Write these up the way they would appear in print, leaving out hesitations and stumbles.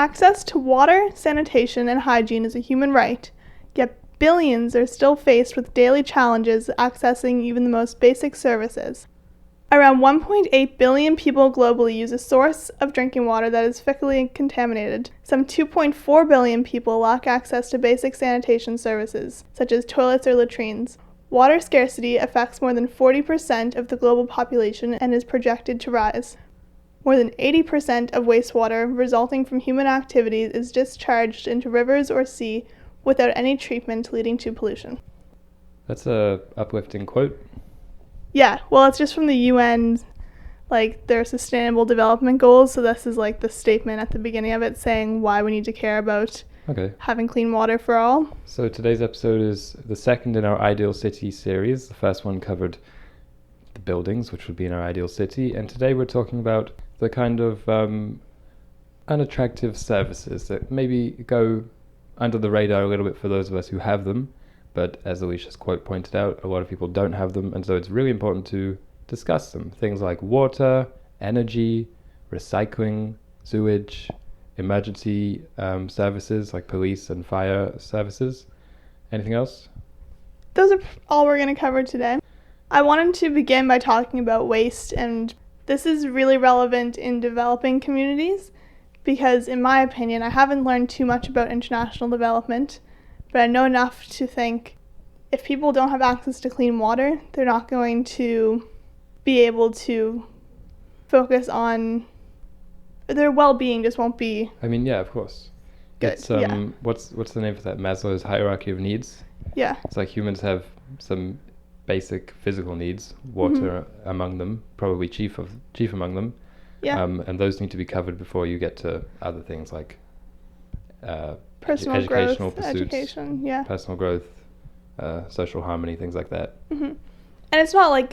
Access to water, sanitation, and hygiene is a human right, yet billions are still faced with daily challenges accessing even the most basic services. Around 1.8 billion people globally use a source of drinking water that is fecally contaminated. Some 2.4 billion people lack access to basic sanitation services, such as toilets or latrines. Water scarcity affects more than 40% of the global population and is projected to rise. More than 80% of wastewater resulting from human activities is discharged into rivers or sea without any treatment, leading to pollution. That's a uplifting quote. Yeah, well, it's just from the UN, their Sustainable Development Goals, so this is the statement at the beginning of it saying why we need to care about having clean water for all. So today's episode is the second in our Ideal City series. The first one covered the buildings, which would be in our ideal city, and today we're talking about the kind of unattractive services that maybe go under the radar a little bit for those of us who have them, but as Alicia's quote pointed out, a lot of people don't have them, and so it's really important to discuss them. Things like water, energy, recycling, sewage, emergency services like police and fire services. Anything else? Those are all we're going to cover today. I wanted to begin by talking about waste, and this is really relevant in developing communities because, in my opinion, I haven't learned too much about international development, but I know enough to think if people don't have access to clean water, they're not going to be able to focus on their well-being. Just won't be. I mean, yeah, of course. Good. It's what's the name for that? Maslow's hierarchy of needs. Yeah. It's like humans have some basic physical needs, water among them, probably chief among them. Yeah. And those need to be covered before you get to other things like personal educational growth, pursuits, education, yeah. personal growth, social harmony, things like that. Mm-hmm. And it's not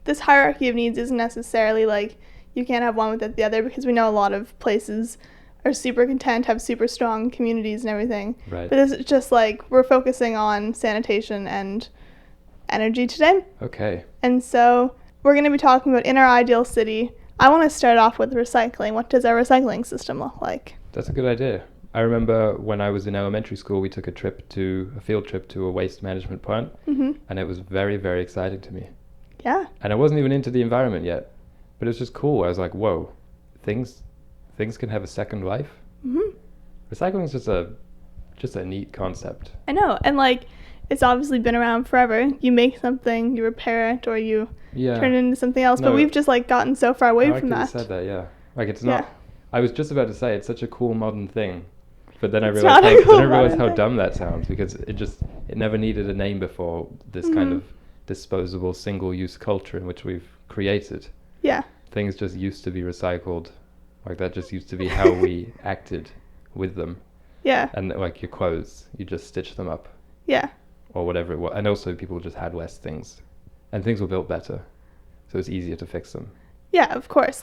this hierarchy of needs isn't necessarily you can't have one without the other, because we know a lot of places are super content, have super strong communities and everything. Right. But it's just we're focusing on sanitation and energy today. Okay. And so we're going to be talking about in our ideal city. I want to start off with recycling. What does our recycling system look like? That's a good idea. I remember when I was in elementary school, we took a field trip to a waste management plant, and it was very, very exciting to me. Yeah. And I wasn't even into the environment yet, but it was just cool. I was like, whoa, things can have a second life. Mm-hmm. Recycling is just a neat concept. I know, and it's obviously been around forever. You make something, you repair it, or you turn it into something else. But we've just gotten so far away from that. I said that, yeah. It's not. I was just about to say it's such a cool modern thing, but then I it's realized how dumb that sounds, because it never needed a name before this kind of disposable single-use culture in which we've created. Yeah. Things just used to be recycled. That just used to be how we acted with them. Yeah. And your clothes, you just stitch them up. Yeah. Or whatever it was. And also people just had less things. And things were built better. So it's easier to fix them. Yeah, of course.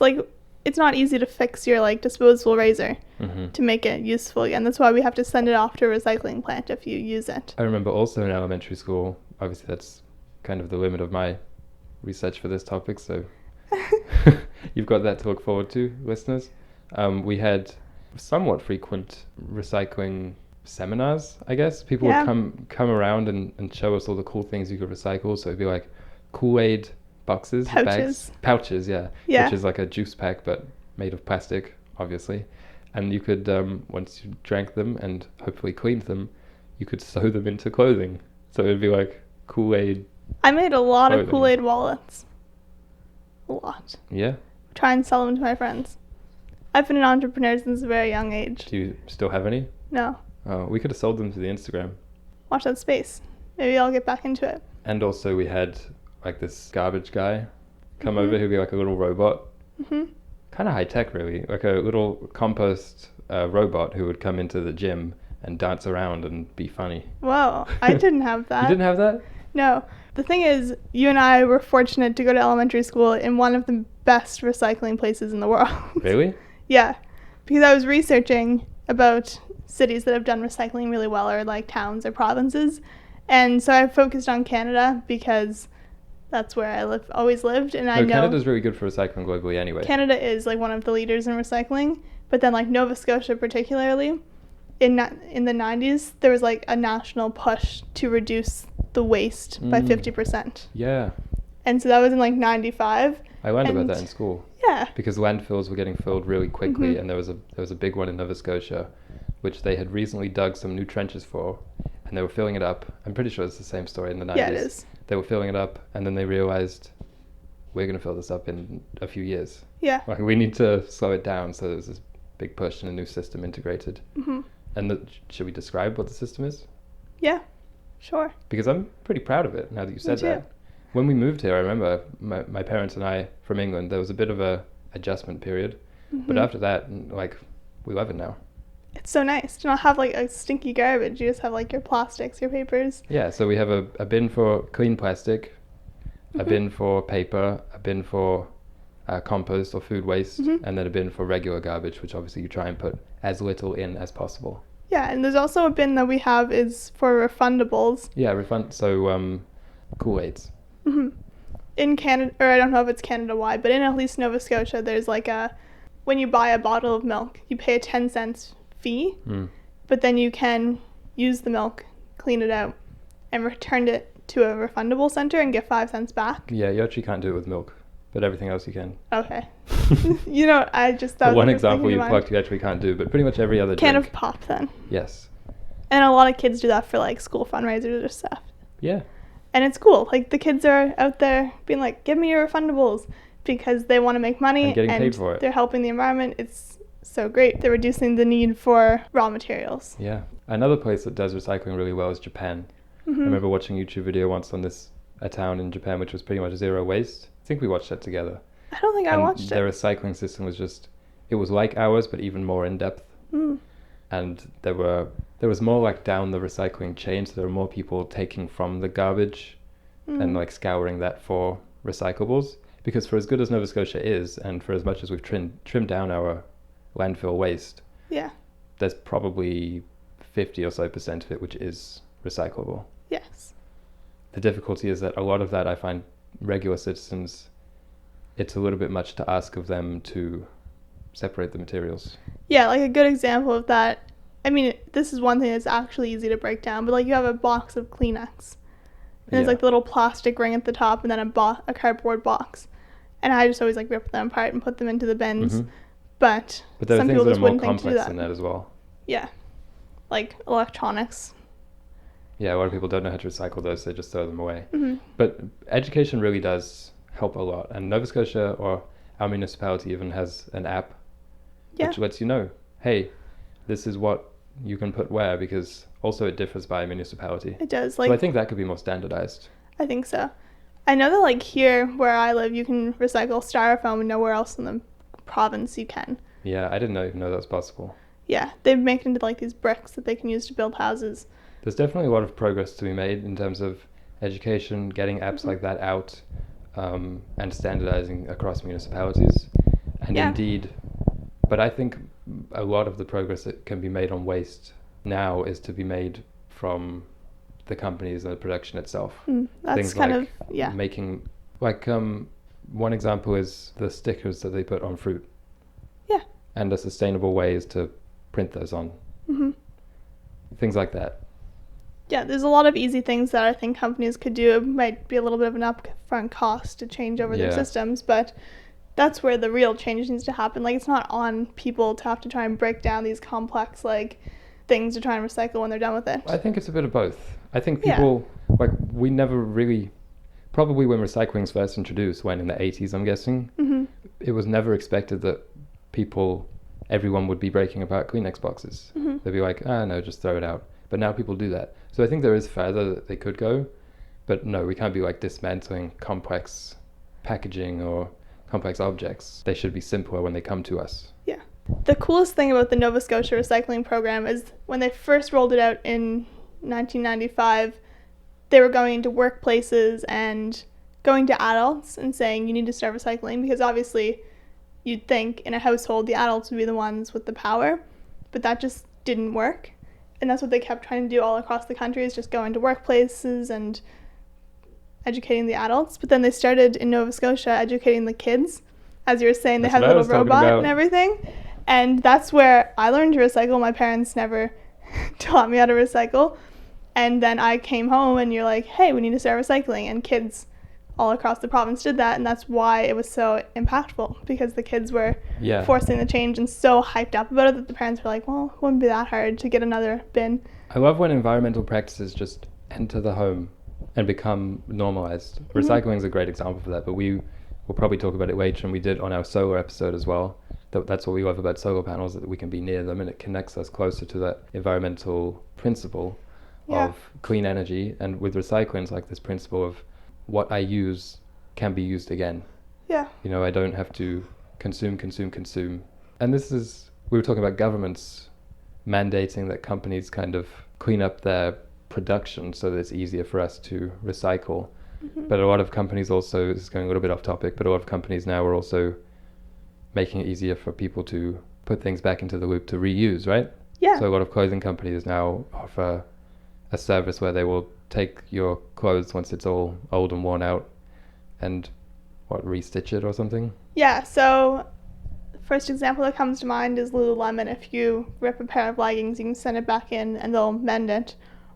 It's not easy to fix your disposable razor to make it useful again. That's why we have to send it off to a recycling plant if you use it. I remember also in elementary school, obviously that's kind of the limit of my research for this topic, so you've got that to look forward to, listeners. We had somewhat frequent recycling seminars, I guess. People would come around and show us all the cool things you could recycle. So it'd be Kool-Aid boxes, pouches, yeah, which is a juice pack but made of plastic, obviously. And you could, once you drank them and hopefully cleaned them, you could sew them into clothing. So it'd be Kool-Aid. I made a lot of Kool-Aid wallets. A lot. Yeah? Try and sell them to my friends. I've been an entrepreneur since a very young age. Do you still have any? No. Oh, we could have sold them to the Instagram. Watch that space. Maybe I'll get back into it. And also we had this garbage guy come over who'd be a little robot. Mm-hmm. Kind of high tech, really. A little compost robot who would come into the gym and dance around and be funny. Whoa, I didn't have that. You didn't have that? No. The thing is, you and I were fortunate to go to elementary school in one of the best recycling places in the world. Really? Yeah. Because I was researching about cities that have done recycling really well, or towns or provinces. And so I focused on Canada because that's where I always lived. And I know Canada's really good for recycling globally anyway. Canada is one of the leaders in recycling. But then, like, Nova Scotia particularly, in the 90s, there was, like, a national push to reduce the waste by 50%. Yeah. And so that was in, like, 95. I learned about that in school. Yeah. Because landfills were getting filled really quickly, and there was a big one in Nova Scotia, which they had recently dug some new trenches for, and they were filling it up. I'm pretty sure it's the same story in the 90s. Yeah, it is. They were filling it up, and then they realized, we're going to fill this up in a few years. Yeah. Like, we need to slow it down, so there's this big push and a new system integrated. And should we describe what the system is? Yeah, sure. Because I'm pretty proud of it now that you said that. When we moved here, I remember my parents and I from England, there was a bit of a adjustment period. But after that, like, we love it now. It's so nice to not have, like, a stinky garbage. You just have, like, your plastics, your papers. Yeah, so we have a bin for clean plastic, a bin for paper, a bin for compost or food waste, and then a bin for regular garbage, which obviously you try and put as little in as possible. Yeah, and there's also a bin that we have is for refundables. Yeah, so Kool-Aids. In Canada, or I don't know if it's Canada-wide, but in at least Nova Scotia, there's like when you buy a bottle of milk, you pay a 10 cents fee, but then you can use the milk, clean it out, and return it to a refundable center and get 5 cents back. Yeah, you actually can't do it with milk, but everything else you can. Okay. I just thought... The one example you plucked you actually can't do, but pretty much every other Can drink. of pop, then. Yes. And a lot of kids do that for, like, school fundraisers or stuff. Yeah. And it's cool. Like, the kids are out there being like, give me your refundables, because they want to make money and getting paid for it. They're helping the environment. It's so great. They're reducing the need for raw materials. Yeah. Another place that does recycling really well is Japan. I remember watching a YouTube video once on a town in Japan which was pretty much zero waste. I think we watched that together. I don't think I watched it. Their recycling system was it was like ours, but even more in depth. And there was more like down the recycling chain, so there were more people taking from the garbage and like scouring that for recyclables. Because for as good as Nova Scotia is, and for as much as we've trimmed down our landfill waste, there's probably 50 or so % of it which is recyclable. Yes. The difficulty is that a lot of that, I find regular citizens, it's a little bit much to ask of them to separate the materials. Yeah, like a good example of that, I mean, this is one thing that's actually easy to break down, but like you have a box of Kleenex, and there's like the little plastic ring at the top, and then a cardboard box. And I just always like rip them apart and put them into the bins. But there some are people things that just are more wouldn't think to do complex that. than that as well. Yeah, like electronics. Yeah, a lot of people don't know how to recycle those, they just throw them away. But education really does help a lot. And Nova Scotia, or our municipality, even has an app which lets you know, hey, this is what you can put where, because also it differs by municipality. It does. So I think that could be more standardized. I think so. I know that like here where I live, you can recycle styrofoam, and nowhere else in the province you can. Yeah, I didn't even know that was possible. Yeah, they've made into like these bricks that they can use to build houses. There's definitely a lot of progress to be made in terms of education, getting apps like that out, and standardizing across municipalities. And indeed, but I think a lot of the progress that can be made on waste now is to be made from the companies and the production itself. That's Things kind like of, making, like, one example is the stickers that they put on fruit. Yeah. And a sustainable way is to print those on. Things like that. Yeah, there's a lot of easy things that I think companies could do. It might be a little bit of an upfront cost to change over their systems, but that's where the real change needs to happen. Like, it's not on people to have to try and break down these complex, like, things to try and recycle when they're done with it. I think it's a bit of both. I think people, like, we never really, probably when recycling's first introduced, when in the 80s, I'm guessing, it was never expected that everyone would be breaking apart Kleenex boxes. They'd be like, no, just throw it out. But now people do that. So I think there is further that they could go, but no, we can't be like dismantling complex packaging or complex objects. They should be simpler when they come to us. Yeah. The coolest thing about the Nova Scotia recycling program is when they first rolled it out in 1995, they were going into workplaces and going to adults and saying you need to start recycling, because obviously you'd think in a household the adults would be the ones with the power, but that just didn't work. And that's what they kept trying to do all across the country, is just go into workplaces and educating the adults. But then they started in Nova Scotia educating the kids. As you were saying, they had a little robot and everything. And that's where I learned to recycle. My parents never taught me how to recycle. And then I came home and you're like, hey, we need to start recycling. And kids all across the province did that. And that's why it was so impactful, because the kids were forcing the change and so hyped up about it that the parents were like, well, it wouldn't be that hard to get another bin. I love when environmental practices just enter the home and become normalized. Recycling is a great example for that, but we will probably talk about it later, and we did on our solar episode as well. That's what we love about solar panels, that we can be near them and it connects us closer to that environmental principle of clean energy. And with recycling, it's like this principle of what I use can be used again. Yeah. You know, I don't have to consume. And this is, we were talking about governments mandating that companies kind of clean up their production so that it's easier for us to recycle. But a lot of companies also, this is going a little bit off topic, but a lot of companies now are also making it easier for people to put things back into the loop to reuse, right? Yeah. So a lot of clothing companies now offer a service where they will take your clothes once it's all old and worn out and restitch it or something. Yeah, so first example that comes to mind is Lululemon. If you rip a pair of leggings, you can send it back in and they'll mend it,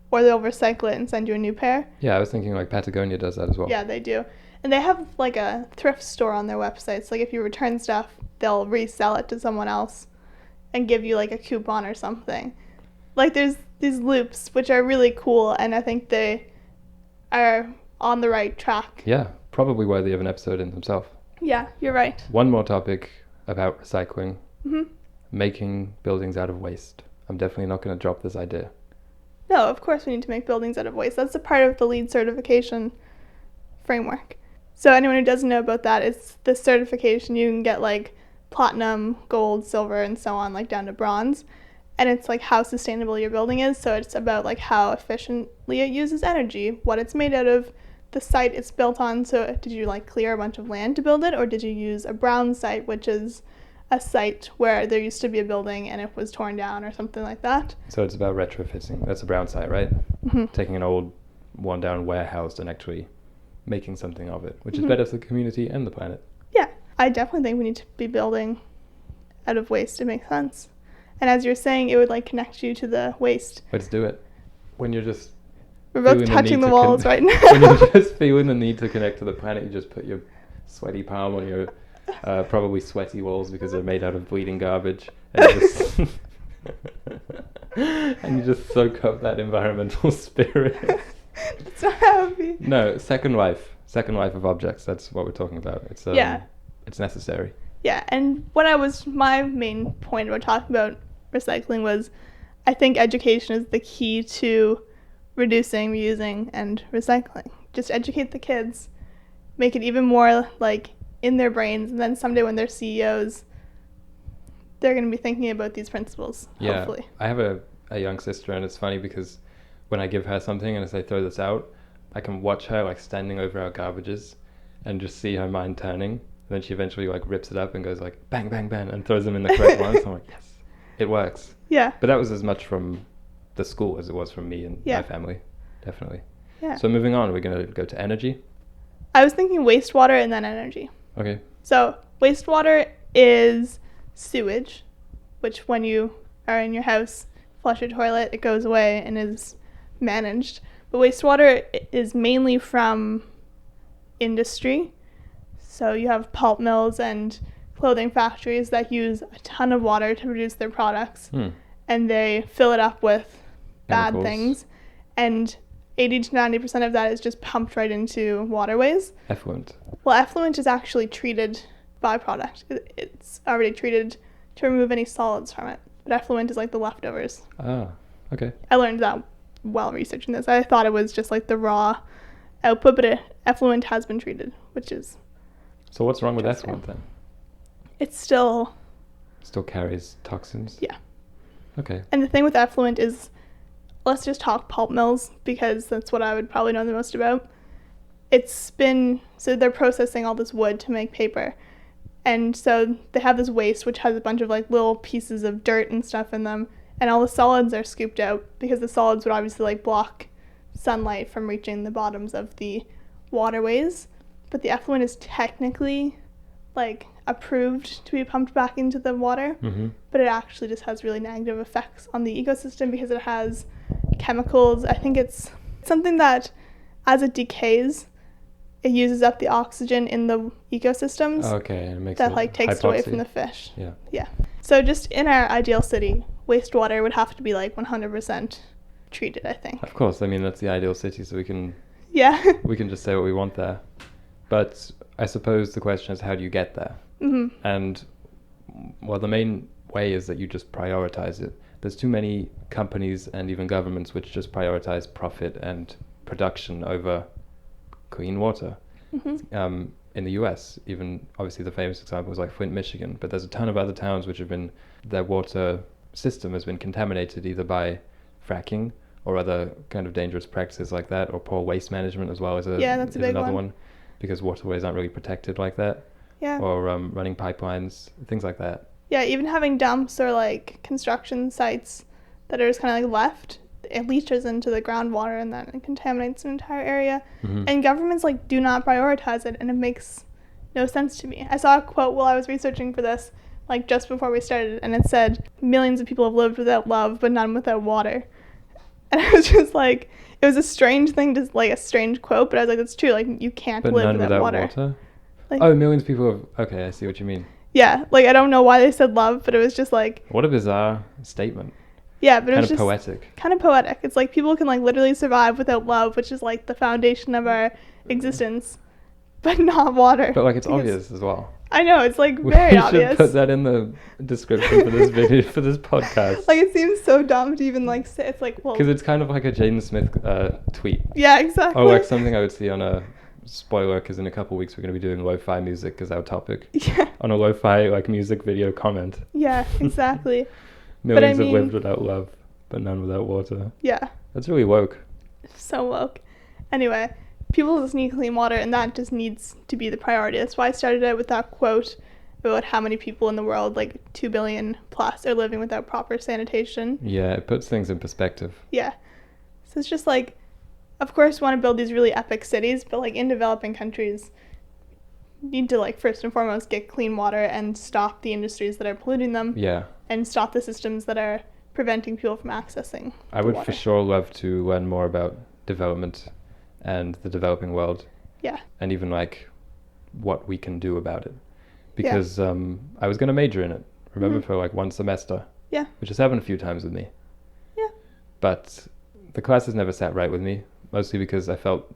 or they'll recycle it and send you a new pair. Yeah, I was thinking like Patagonia does that as well. Yeah, they do. And they have like a thrift store on their websites. Like if you return stuff, they'll resell it to someone else and give you like a coupon or something. Like there's these loops which are really cool, and I think they are on the right track. Yeah, probably worthy of an episode in themselves. Yeah, you're right. One more topic about recycling. Making buildings out of waste. I'm definitely not going to drop this idea. No, of course we need to make buildings out of waste. That's a part of the LEED certification framework. So anyone who doesn't know about that, it's this certification. You can get like platinum, gold, silver, and so on, like down to bronze. And it's like how sustainable your building is. So it's about like how efficiently it uses energy, what it's made out of, the site it's built on. So did you like clear a bunch of land to build it, or did you use a brown site, which is a site where there used to be a building and it was torn down or something like that? So it's about retrofitting. That's a brown site, right? Taking an old, worn down warehouse and actually making something of it, which is better for the community and the planet. Yeah, I definitely think we need to be building out of waste. It makes sense. And as you're saying, it would like connect you to the waste. Let's do it. When you're just... We're both touching the walls right now. When you're just feeling the need to connect to the planet, you just put your sweaty palm on your probably sweaty walls because they're made out of bleeding garbage. And you just, and you just soak up that environmental spirit. It's not how it be. No, second life of objects. That's what we're talking about. It's it's necessary. Yeah, and my main point about talking about recycling was, I think education is the key to reducing, reusing, and recycling. Just educate the kids, make it even more like in their brains, and then someday when they're CEOs, they're going to be thinking about these principles, hopefully. I have a young sister, and it's funny because when I give her something and I say throw this out, I can watch her like standing over our garbages and just see her mind turning. And then she eventually like rips it up and goes like bang, bang, bang, and throws them in the correct ones. I'm like, yes, it works. Yeah. But that was as much from the school as it was from me and my family, definitely. Yeah. So moving on, we're going to go to energy. I was thinking wastewater and then energy. Okay. So wastewater is sewage, which when you are in your house, flush your toilet, it goes away and is managed. But wastewater is mainly from industry. So you have pulp mills and clothing factories that use a ton of water to produce their products. And they fill it up with bad things. And 80 to 90% of that is just pumped right into waterways. Effluent. Well, effluent is actually treated byproduct. It's already treated to remove any solids from it. But effluent is like the leftovers. Ah, okay. I learned that while researching this. I thought it was just like the raw output, but effluent has been treated, which is... So what's wrong with effluent then? It's still carries toxins? Yeah. Okay. And the thing with effluent is, let's just talk pulp mills, because that's what I would probably know the most about. So they're processing all this wood to make paper. And so they have this waste, which has a bunch of like little pieces of dirt and stuff in them. And all the solids are scooped out, because the solids would obviously like block sunlight from reaching the bottoms of the waterways. But the effluent is technically like approved to be pumped back into the water, but it actually just has really negative effects on the ecosystem because it has chemicals. I think it's something that as it decays, it uses up the oxygen in the ecosystems. Okay, and it makes that like takes it away from the fish. Yeah. So just in our ideal city, wastewater would have to be like 100% treated, I think. Of course, I mean that's the ideal city, so we can just say what we want there. But I suppose the question is, how do you get there? And well, the main way is that you just prioritize it. There's too many companies and even governments which just prioritize profit and production over clean water. In the US, even obviously the famous example was like Flint, Michigan, but there's a ton of other towns which have been, their water system has been contaminated either by fracking or other kind of dangerous practices like that, or poor waste management as well as that's a big another one, because waterways aren't really protected like that. Or running pipelines, things like that. Yeah, even having dumps or like construction sites that are just kind of like left, it leaches into the groundwater and then it contaminates an entire area. And governments like do not prioritize it, and it makes no sense to me. I saw a quote while I was researching for this, like just before we started, and it said, "Millions of people have lived without love, but none without water." And I was just like, it was a strange thing, just like a strange quote, but I was like, that's true. Like you can't live without water. Like, millions of people have, okay, I see what you mean. Yeah, like I don't know why they said love, but it was just like, what a bizarre statement. Yeah, but it was just poetic. Kind of poetic. It's like people can like literally survive without love, which is like the foundation of our existence, but not water. But like it's obvious as well. I know, it's like very obvious. We should put that in the description for this video, for this podcast. Like it seems so dumb to even like say. It's like, well, because it's kind of like a Jaden Smith tweet. Yeah, exactly. Or like something I would see on a spoiler, because in a couple of weeks we're going to be doing lo-fi music as our topic. Yeah. On a lo-fi like music video comment. Yeah, exactly. Millions have lived without love, but none without water. Yeah. That's really woke. So woke. Anyway, people just need clean water, and that just needs to be the priority. That's why I started out with that quote about how many people in the world, like 2 billion plus, are living without proper sanitation. Yeah, it puts things in perspective. Yeah. So it's just like, of course, we want to build these really epic cities, but like in developing countries, need to like first and foremost get clean water and stop the industries that are polluting them. Yeah. And stop the systems that are preventing people from accessing I would water. For sure love to learn more about development and the developing world. Yeah. And even like what we can do about it. Because I was going to major in it, remember, for like one semester. Yeah. Which has happened a few times with me. Yeah. But the classes never sat right with me, mostly because I felt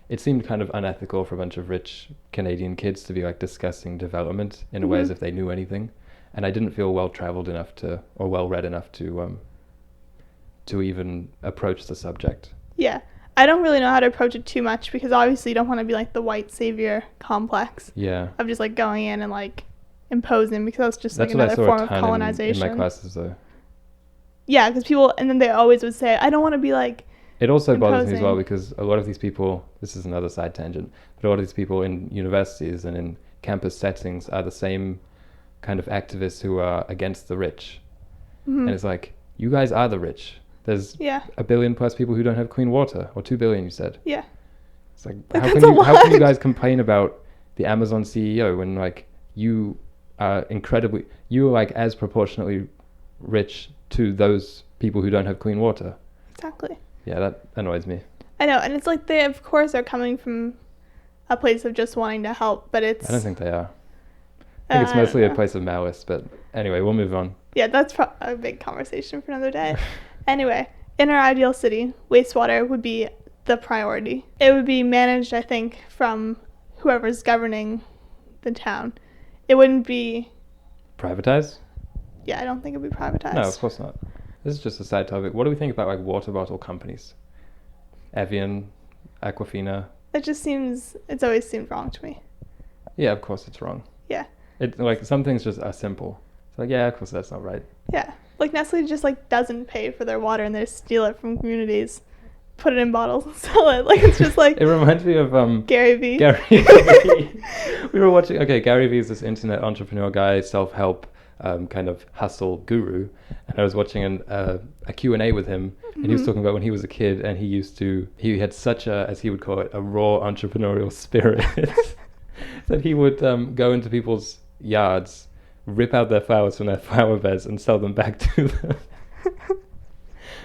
it seemed kind of unethical for a bunch of rich Canadian kids to be like discussing development in a way as if they knew anything. And I didn't feel well-traveled enough or well-read enough to even approach the subject. Yeah. I don't really know how to approach it too much, because obviously you don't want to be like the white savior complex. Yeah. Of just like going in and like imposing, because that's just like another form of colonization. In my classes though. Yeah, because people, and then they always would say, I don't want to be like It also bothers me as well, because a lot of these people, this is another side tangent, but a lot of these people in universities and in campus settings are the same kind of activists who are against the rich. And it's like, you guys are the rich. There's 1 billion plus people who don't have clean water, or 2 billion, you said. Yeah. It's like, how can you guys complain about the Amazon CEO when like you are like as proportionately rich to those people who don't have clean water? Exactly. Yeah, that annoys me. I know, and it's like they of course are coming from a place of just wanting to help, but it's... I don't think they are. I think it's mostly a place of malice, but anyway, we'll move on. Yeah, that's a big conversation for another day. Anyway, in our ideal city, wastewater would be the priority. It would be managed, I think, from whoever's governing the town. It wouldn't be... Privatized? Yeah, I don't think it would be privatized. No, of course not. This is just a side topic. What do we think about like water bottle companies? Evian, Aquafina. It's always seemed wrong to me. Yeah, of course it's wrong. Yeah. Like some things just are simple. It's like, yeah, of course that's not right. Yeah. Like Nestle just like doesn't pay for their water, and they steal it from communities, put it in bottles and sell it. Like it's just like... It reminds me of Gary Vee. Gary Vee. We were watching, Gary Vee is this internet entrepreneur guy, self-help kind of hustle guru, and I was watching a Q&A with him, and he was talking about when he was a kid, and he had such a, as he would call it, a raw entrepreneurial spirit that he would go into people's yards, rip out their flowers from their flower beds and sell them back to them.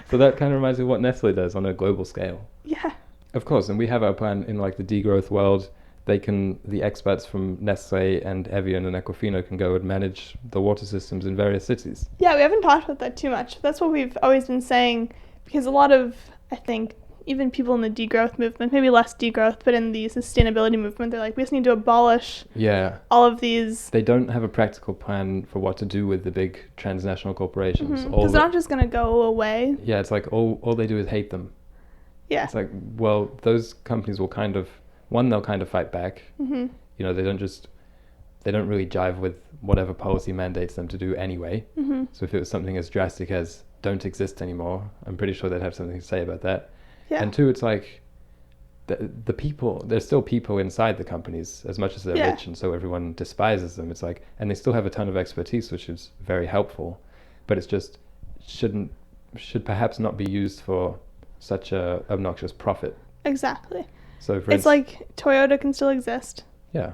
So that kind of reminds me of what Nestle does on a global scale. Yeah. Of course, and we have our plan in like the degrowth world. The experts from Nestle and Evian and Equifino can go and manage the water systems in various cities. Yeah, we haven't talked about that too much. That's what we've always been saying, because a lot of, I think, even people in the degrowth movement, maybe less degrowth, but in the sustainability movement, they're like, we just need to abolish all of these. They don't have a practical plan for what to do with the big transnational corporations. Because they're not just going to go away. Yeah, it's like all they do is hate them. Yeah. It's like, well, those companies will kind of, they'll kind of fight back. Mm-hmm. You know, they don't really jive with whatever policy mandates them to do anyway. Mm-hmm. So if it was something as drastic as don't exist anymore, I'm pretty sure they'd have something to say about that. Yeah. And two, it's like the people, there's still people inside the companies as much as they're rich, and so everyone despises them. It's like, and they still have a ton of expertise, which is very helpful, but it's just should perhaps not be used for such a obnoxious profit. Exactly. So it's like Toyota can still exist. Yeah.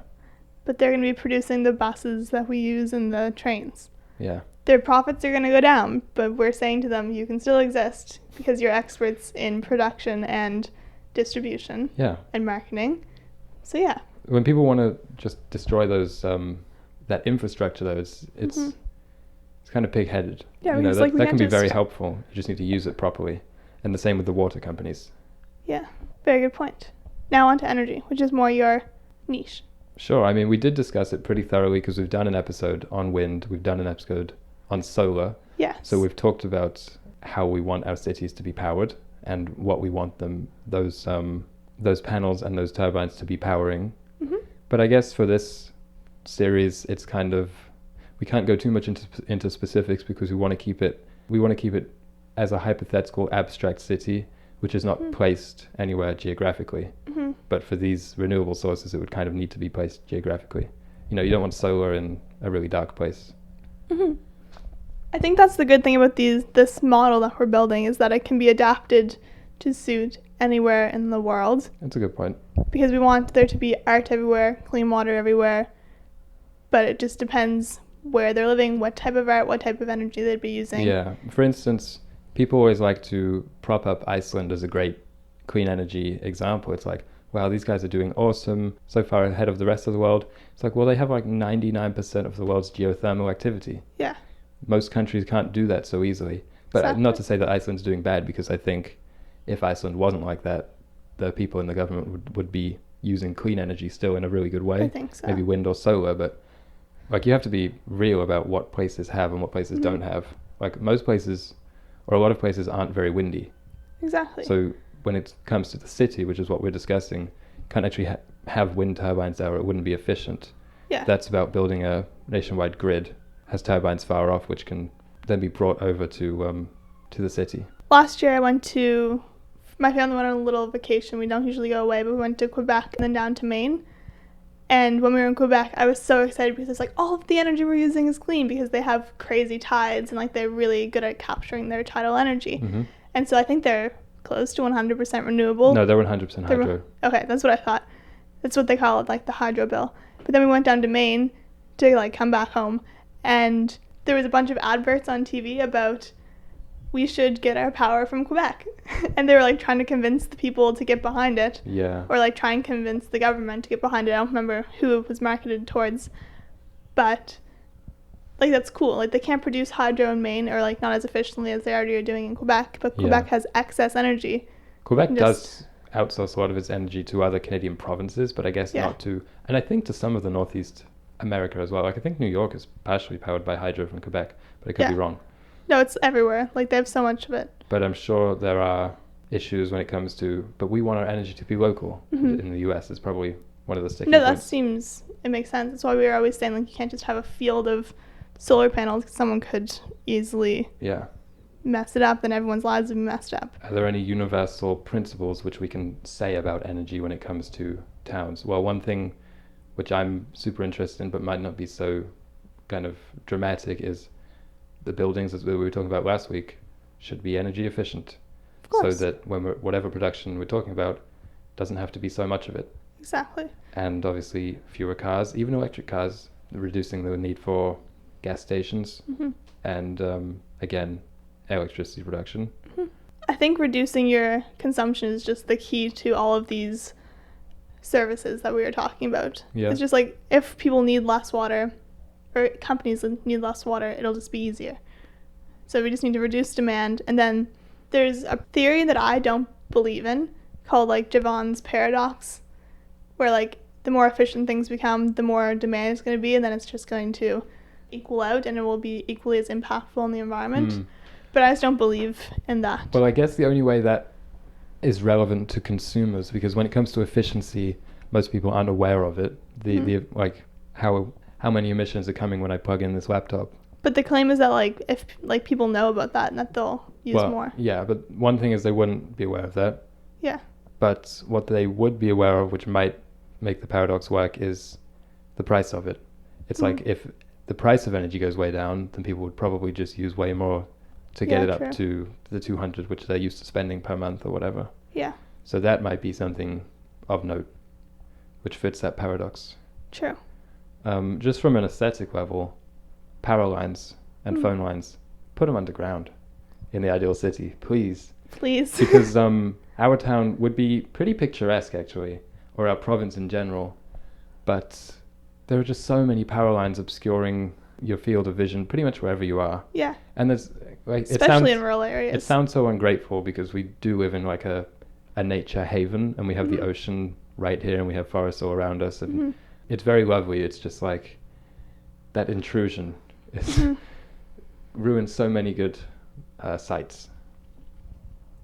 But they're going to be producing the buses that we use and the trains. Yeah. Their profits are going to go down, but we're saying to them, you can still exist because you're experts in production and distribution and marketing. So yeah. When people want to just destroy those that infrastructure, though, it's kind of pig-headed. Yeah, you know, that can be very helpful. You just need to use it properly. And the same with the water companies. Yeah, very good point. Now on to energy, which is more your niche. Sure. I mean, we did discuss it pretty thoroughly because we've done an episode on wind. We've done an episode on solar. Yes. So we've talked about how we want our cities to be powered and what we want those panels and those turbines to be powering. Mm-hmm. But I guess for this series, it's kind of, we can't go too much into specifics because we want to keep it as a hypothetical abstract city, which is not placed anywhere geographically. Mm-hmm. But for these renewable sources, it would kind of need to be placed geographically. You know, you don't want solar in a really dark place. Mm-hmm. I think that's the good thing about this model that we're building, is that it can be adapted to suit anywhere in the world. That's a good point. Because we want there to be art everywhere, clean water everywhere, but it just depends where they're living, what type of art, what type of energy they'd be using. Yeah. For instance, people always like to prop up Iceland as a great clean energy example. It's like, wow, these guys are doing awesome, so far ahead of the rest of the world. It's like, well, they have like 99% of the world's geothermal activity. Yeah. Most countries can't do that so easily. But Exactly. Not to say that Iceland's doing bad, because I think if Iceland wasn't like that, the people in the government would be using clean energy still in a really good way. I think so. Maybe wind or solar, but like you have to be real about what places have and what places don't have. Like most places, or a lot of places, aren't very windy. Exactly. So when it comes to the city, which is what we're discussing, can't actually have wind turbines there, or it wouldn't be efficient. Yeah. That's about building a nationwide grid, has turbines far off, which can then be brought over to the city. Last year my family went on a little vacation. We don't usually go away, but we went to Quebec and then down to Maine. And when we were in Quebec, I was so excited because it's like all of the energy we're using is clean, because they have crazy tides and like they're really good at capturing their tidal energy. Mm-hmm. And so I think they're close to 100% renewable. No, they're 100% hydro. Okay, that's what I thought. That's what they call it, like the hydro bill. But then we went down to Maine to like come back home, and there was a bunch of adverts on TV about we should get our power from Quebec. And they were like trying to convince the people to get behind it. Yeah. Or like try and convince the government to get behind it. I don't remember who it was marketed towards. But like that's cool. Like they can't produce hydro in Maine, or like not as efficiently as they already are doing in Quebec, but Quebec has excess energy. Quebec does outsource a lot of its energy to other Canadian provinces, but I guess not to, and I think to some of the Northeast America as well. Like I think New York is partially powered by hydro from Quebec, but I could be wrong. No, it's everywhere. Like they have so much of it. But I'm sure there are issues when it comes to, but we want our energy to be local. In the US is probably one of the sticking points. It makes sense. That's why we were always saying like you can't just have a field of solar panels, because someone could easily mess it up, then everyone's lives would be messed up. Are there any universal principles which we can say about energy when it comes to towns? Well, one thing which I'm super interested in but might not be so kind of dramatic is the buildings, as we were talking about last week, should be energy efficient. Of course. So that whatever production we're talking about doesn't have to be so much of it. Exactly. And obviously fewer cars, even electric cars, reducing the need for gas stations, and again, electricity production. I think reducing your consumption is just the key to all of these services that we were talking about. Yeah. It's just like if people need less water, or companies need less water, it'll just be easier. So we just need to reduce demand. And then there's a theory that I don't believe in called like Javon's paradox, where like the more efficient things become, the more demand is going to be, and then it's just going to equal out and it will be equally as impactful on the environment. But I just don't believe in that. Well, I guess the only way that is relevant to consumers, because when it comes to efficiency, most people aren't aware of it. The like how many emissions are coming when I plug in this laptop. But the claim is that like if like people know about that and that they'll use more. Yeah, but one thing is they wouldn't be aware of that. Yeah. But what they would be aware of, which might make the paradox work, is the price of it. It's like if the price of energy goes way down, then people would probably just use way more to get it up to the 200, which they're used to spending per month or whatever. Yeah. So that might be something of note, which fits that paradox. True. Just from an aesthetic level, power lines and phone lines, put them underground in the ideal city, please. Please. Because our town would be pretty picturesque, actually, or our province in general, but there are just so many power lines obscuring your field of vision pretty much wherever you are. Yeah. And there's like especially in rural areas. It sounds so ungrateful because we do live in like a nature haven, and we have the ocean right here, and we have forests all around us, and it's very lovely. It's just like that intrusion is ruins so many good sights,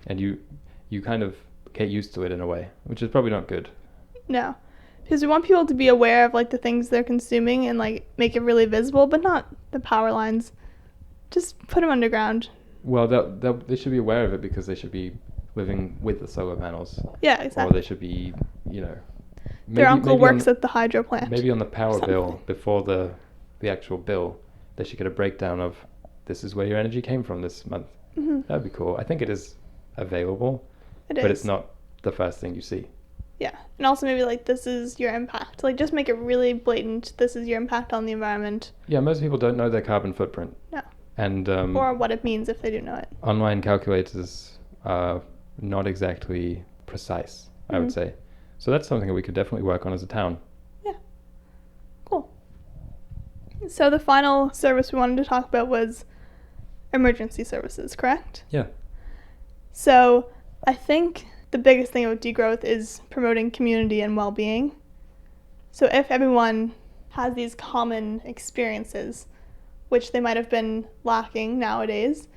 and you kind of get used to it in a way, which is probably not good. No, because we want people to be aware of like the things they're consuming and like make it really visible, but not the power lines. Just put them underground. Well, they should be aware of it because they should be living with the solar panels. Yeah, exactly. Or they should be, their uncle works at the hydro plant. Maybe on the power bill, before the actual bill, they should get a breakdown of this is where your energy came from this month. That'd be cool. I think it is available, but it's not the first thing you see. Yeah, and also maybe like this is your impact. Like just make it really blatant. This is your impact on the environment. Yeah, most people don't know their carbon footprint. No. And or what it means if they do know it. Online calculators are not exactly precise, I would say. So that's something that we could definitely work on as a town. Yeah. Cool. So the final service we wanted to talk about was emergency services, correct? Yeah. So I think the biggest thing about degrowth is promoting community and well-being. So if everyone has these common experiences, which they might have been lacking nowadays,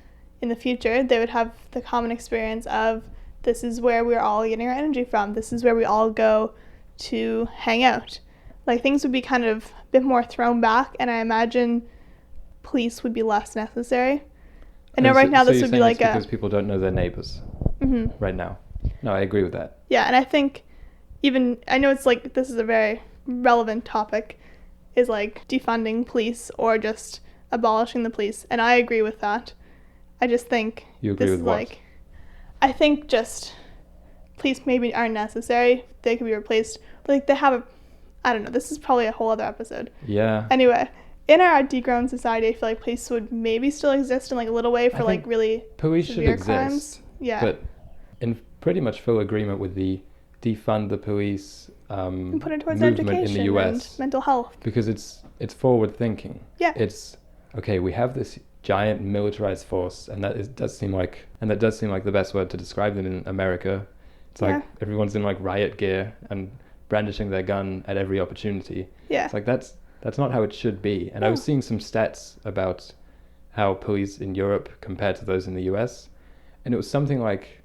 in the future they would have the common experience of this is where we're all getting our energy from, this is where we all go to hang out. Like things would be kind of a bit more thrown back, and I imagine police would be less necessary. I know right now this would be like because people don't know their neighbors right now. No, I agree with that. Yeah, and I think I know it's like this is a very relevant topic, is like defunding police or just abolishing the police, and I agree with that. I just think you agree with what? Like, I think just police maybe aren't necessary. They could be replaced. Like they have I don't know. This is probably a whole other episode. Yeah. Anyway, in our degrown society, I feel like police would maybe still exist in like a little way for like really police severe should crimes. Exist. Yeah. But in pretty much full agreement with the defund the police and put it towards movement education in the US and mental health. Because it's forward thinking. Yeah. It's okay. We have this giant militarized force, and that does seem like the best word to describe them in America. It's like everyone's in like riot gear and brandishing their gun at every opportunity. Yeah. It's like that's not how it should be. And I was seeing some stats about how police in Europe compared to those in the US, and it was something like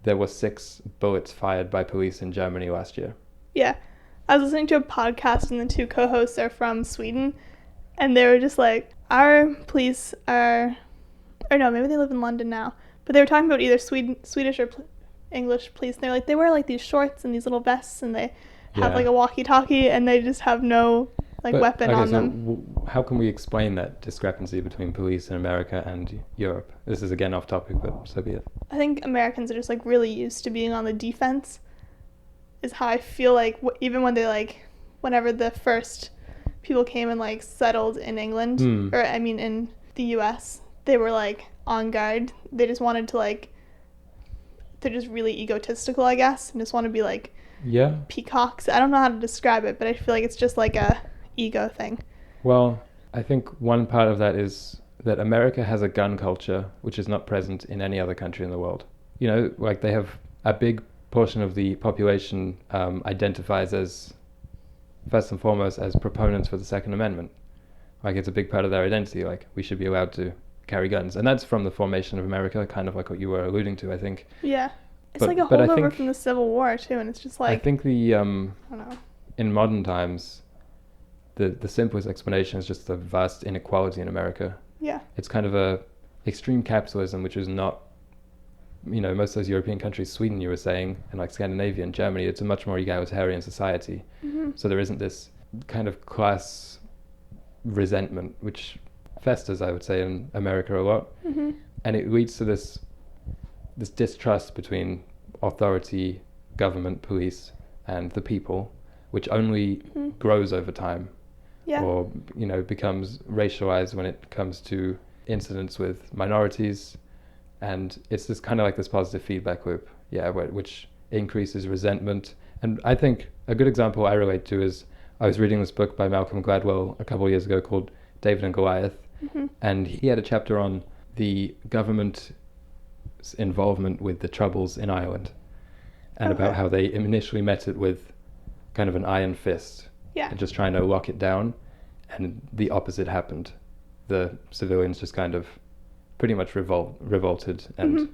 there were 6 bullets fired by police in Germany last year. Yeah. I was listening to a podcast, and the 2 co-hosts are from Sweden, and they were just like, our police are, or no, maybe they live in London now, but they were talking about either Swedish or English police, and they're like, they wear like these shorts and these little vests, and they have like a walkie-talkie, and they just have no weapon on them. How can we explain that discrepancy between police in America and Europe? This is again off topic, but so be it. I think Americans are just like really used to being on the defense, is how I feel like even when they like, whenever the first people came and like settled in England, Hmm. or I mean in the US, they were like on guard. They just wanted to like, they're just really egotistical, I guess, and just want to be like Yeah. peacocks. I don't know how to describe it, but I feel like it's just like a ego thing. Well, I think one part of that is that America has a gun culture which is not present in any other country in the world. You know, like they have a big portion of the population identifies as, first and foremost, as proponents for the Second Amendment. Like it's a big part of their identity. Like we should be allowed to carry guns, and that's from the formation of America, kind of like what you were alluding to, I think. Yeah. It's But- like a but I holdover think- from the Civil War too, and it's just I like, think the I don't know. in modern times, the simplest explanation is just the vast inequality in America. Yeah. It's kind of a extreme capitalism, which is not, you know, most of those European countries, Sweden, you were saying, and like Scandinavia and Germany, it's a much more egalitarian society. Mm-hmm. So there isn't this kind of class resentment, which festers, I would say, in America a lot. Mm-hmm. And it leads to this distrust between authority, government, police, and the people, which only Mm-hmm. grows over time. Yeah. Or, you know, becomes racialized when it comes to incidents with minorities. And it's this kind of like this positive feedback loop, which increases resentment. And I think a good example I relate to is I was reading this book by Malcolm Gladwell a couple of years ago called David and Goliath. Mm-hmm. And he had a chapter on the government's involvement with the Troubles in Ireland, and Okay. about how they initially met it with kind of an iron fist Yeah. and just trying to lock it down, and the opposite happened. The civilians just kind of pretty much revolted, and Mhm.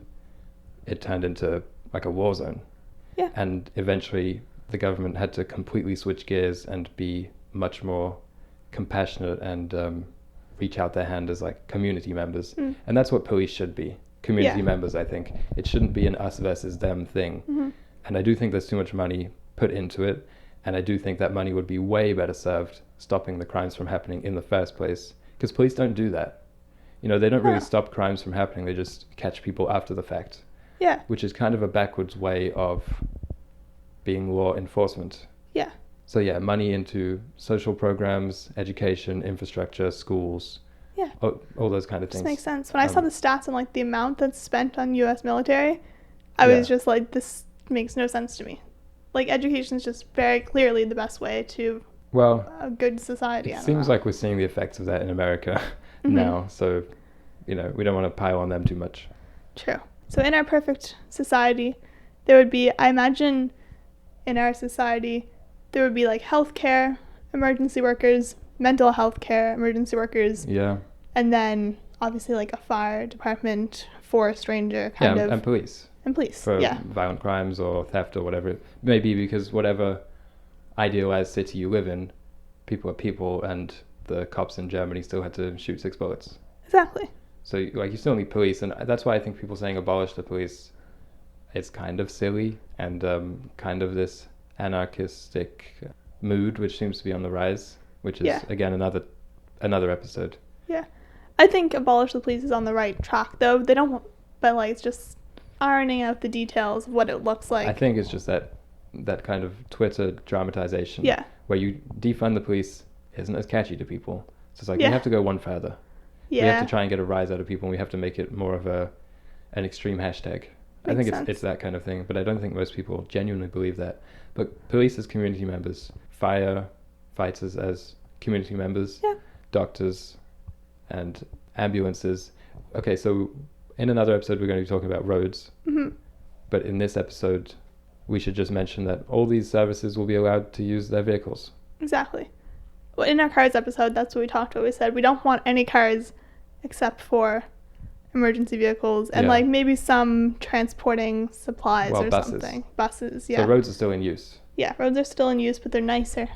it turned into like a war zone. Yeah. And eventually the government had to completely switch gears and be much more compassionate and reach out their hand as like community members. Mm. And that's what police should be. Community Yeah. members, I think. It shouldn't be an us versus them thing. Mm-hmm. And I do think there's too much money put into it. And I do think that money would be way better served stopping the crimes from happening in the first place. Because police don't do that. You know, they don't really No. stop crimes from happening. They just catch people after the fact, Yeah. which is kind of a backwards way of being law enforcement. Yeah. So yeah, money into social programs, education, infrastructure, schools, Yeah. all those kind of Just things. makes sense. When I saw Um, the stats on like the amount that's spent on U.S. military, I Yeah. was just like, this makes no sense to me. Like education is just very clearly the best way to Well, a good society. it I don't seems know. like we're seeing the effects of that in America Mhm. now. So, you know, we don't want to pile on them too much. True. So in our perfect society, there would be, I imagine, in our society, there would be like healthcare, emergency workers, mental health care, emergency workers, Yeah. and then obviously like a fire department, forest ranger kind Yeah, of, and police and police. for Yeah. violent crimes or theft or whatever it may be, because whatever idealized city you live in, people are people, and the cops in Germany still had to shoot 6 bullets. Exactly. So, like, you still need police, and that's why I think people saying abolish the police, it's kind of silly, and kind of this anarchistic mood, which seems to be on the rise, which is, Yeah. again, another episode. Yeah. I think abolish the police is on the right track, though. They don't want, but like it's just ironing out the details of what it looks like. I think it's just that kind of Twitter dramatization, Yeah. where you defund the police isn't as catchy to people. So it's like, Yeah. we have to go one further. Yeah. We have to try and get a rise out of people, and we have to make it more of an extreme hashtag. I Makes think sense. it's that kind of thing, but I don't think most people genuinely believe that. But police as community members, firefighters as community members, Yeah. doctors, and ambulances. Okay, so in another episode we're going to be talking about roads, hmm but in this episode we should just mention that all these services will be allowed to use their vehicles. Exactly. Well, in our cars episode, that's what we talked about. We said we don't want any cars except for emergency vehicles and Yeah. like maybe some transporting supplies Well, or buses. something. Buses, yeah. So roads are still in use. Yeah, roads are still in use, but they're nicer.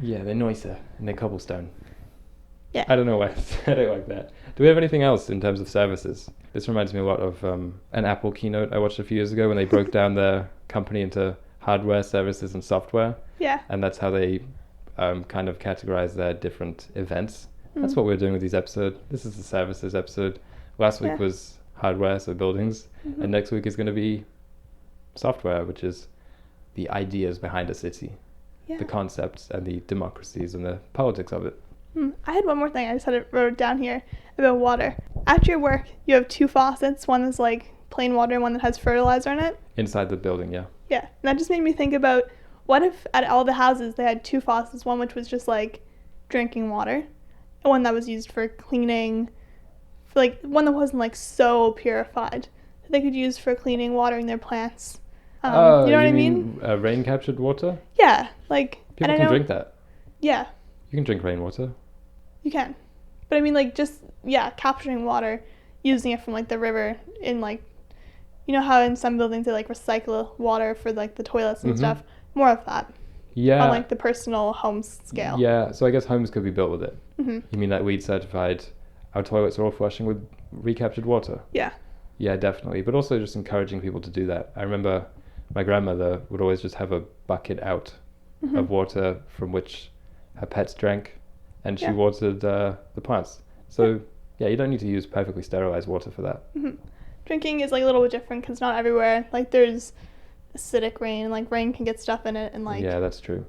Yeah, they're nicer and they're cobblestone. Yeah. I don't know why I said it like that. Do we have anything else in terms of services? This reminds me a lot of an Apple keynote I watched a few years ago when they broke down their company into hardware, services, and software. Yeah. And that's how they kind of categorize their different events. That's Mm. what we're doing with these episodes. This is the services episode. Last week Yeah. was hardware, so buildings. Mhm. And next week is going to be software, which is the ideas behind a city. the concepts and the democracies and the politics of it. I had one more thing. I just had it wrote down here about water. At your work, you have 2 faucets. One is like plain water and one that has fertilizer in it. Inside the building, yeah. Yeah. And that just made me think about, what if at all the houses they had 2 faucets, one which was just like drinking water, and one that was used for cleaning, for like one that wasn't like so purified that they could use for cleaning, watering their plants. You know what I mean? Rain captured water? Yeah. Like, People can drink that. Yeah. You can drink rainwater. You can. But I mean, like, just, capturing water, using it from, like, the river in, like, you know how in some buildings they, like, recycle water for, like, the toilets and stuff? More of that. Yeah. On, like, the personal home scale. Yeah, so I guess homes could be built with it. Mm-hmm. You mean that LEED certified, our toilets are all flushing with recaptured water? Yeah. Yeah, definitely. But also just encouraging people to do that. I remember my grandmother would always just have a bucket out of water from which her pets drank, and she watered the plants. So, you don't need to use perfectly sterilized water for that. Mm-hmm. Drinking is, like, a little bit different because not everywhere, like, there's acidic rain, and, like, rain can get stuff in it, and, like... Yeah, that's true.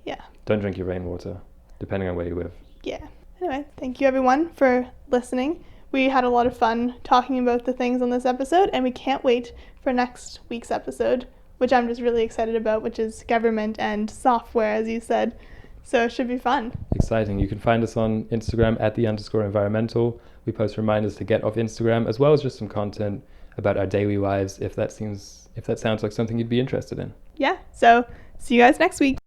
Yeah. Don't drink your rainwater, depending on where you live. Yeah. Anyway, thank you, everyone, for listening. We had a lot of fun talking about the things on this episode, and we can't wait for next week's episode, which I'm just really excited about, which is government and software, as you said. So it should be fun. Exciting. You can find us on Instagram at @the_environmental. We post reminders to get off Instagram, as well as just some content about our daily lives, if that sounds like something you'd be interested in. Yeah. So see you guys next week.